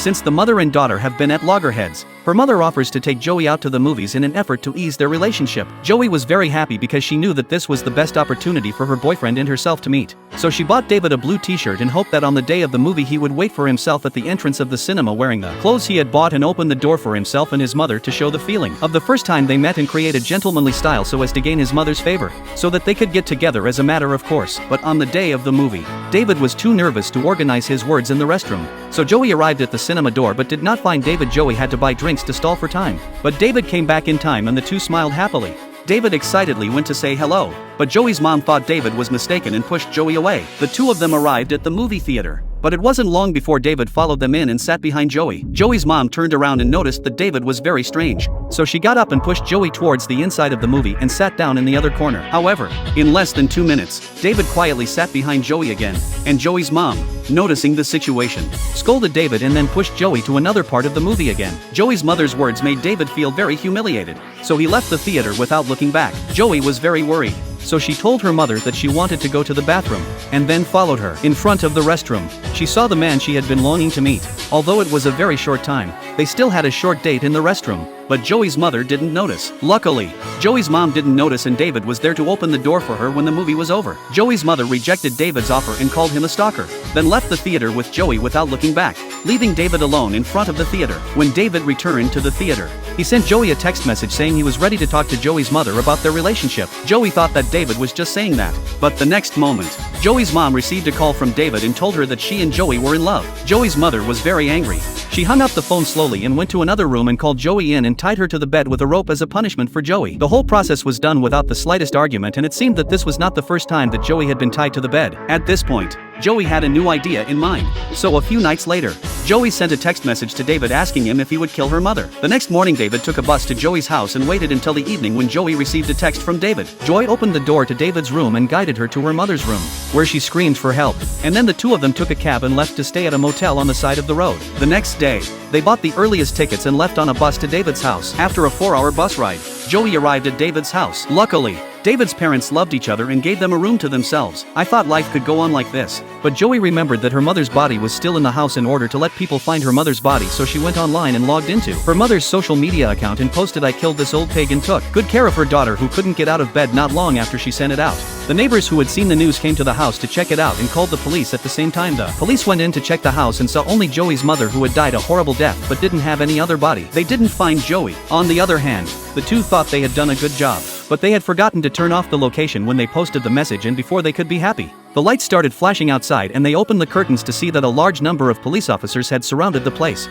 Since the mother and daughter have been at loggerheads, her mother offers to take Joey out to the movies in an effort to ease their relationship. Joey was very happy because she knew that this was the best opportunity for her boyfriend and herself to meet. So she bought David a blue t-shirt and hoped that on the day of the movie he would wait for himself at the entrance of the cinema wearing the clothes he had bought and open the door for himself and his mother to show the feeling of the first time they met and create a gentlemanly style so as to gain his mother's favor, so that they could get together as a matter of course. But on the day of the movie, David was too nervous to organize his words in the restroom. So Joey arrived at the cinema door but did not find David. Joey had to buy drinks to stall for time. But David came back in time and the two smiled happily. David excitedly went to say hello, but Joey's mom thought David was mistaken and pushed Joey away. The two of them arrived at the movie theater. But it wasn't long before David followed them in and sat behind Joey. Joey's mom turned around and noticed that David was very strange. So she got up and pushed Joey towards the inside of the movie and sat down in the other corner. However, in less than 2 minutes, David quietly sat behind Joey again, and Joey's mom, noticing the situation, scolded David and then pushed Joey to another part of the movie again. Joey's mother's words made David feel very humiliated, so he left the theater without looking back. Joey was very worried. So she told her mother that she wanted to go to the bathroom, and then followed her. In front of the restroom, she saw the man she had been longing to meet. Although it was a very short time, they still had a short date in the restroom. But Joey's mother didn't notice. Luckily, Joey's mom didn't notice and David was there to open the door for her when the movie was over. Joey's mother rejected David's offer and called him a stalker, then left the theater with Joey without looking back, leaving David alone in front of the theater. When David returned to the theater, he sent Joey a text message saying he was ready to talk to Joey's mother about their relationship. Joey thought that David was just saying that. But the next moment, Joey's mom received a call from David and told her that she and Joey were in love. Joey's mother was very angry. She hung up the phone slowly and went to another room and called Joey in and tied her to the bed with a rope as a punishment for Joey. The whole process was done without the slightest argument, and it seemed that this was not the first time that Joey had been tied to the bed. At this point, Joey had a new idea in mind. So a few nights later, Joey sent a text message to David asking him if he would kill her mother. The next morning David took a bus to Joey's house and waited until the evening when Joey received a text from David. Joy opened the door to David's room and guided her to her mother's room, where she screamed for help, and then the two of them took a cab and left to stay at a motel on the side of the road. The next day, they bought the earliest tickets and left on a bus to David's house. After a 4-hour bus ride, Joey arrived at David's house. Luckily, David's parents loved each other and gave them a room to themselves. I thought life could go on like this. But Joey remembered that her mother's body was still in the house in order to let people find her mother's body, so she went online and logged into her mother's social media account and posted, "I killed this old pig and took good care of her daughter who couldn't get out of bed." Not long after she sent it out, the neighbors who had seen the news came to the house to check it out and called the police at the same time. The police went in to check the house and saw only Joey's mother, who had died a horrible death but didn't have any other body. They didn't find Joey. On the other hand, the two thought they had done a good job, but they had forgotten to turn off the location when they posted the message, and before they could be happy, the lights started flashing outside and they opened the curtains to see that a large number of police officers had surrounded the place.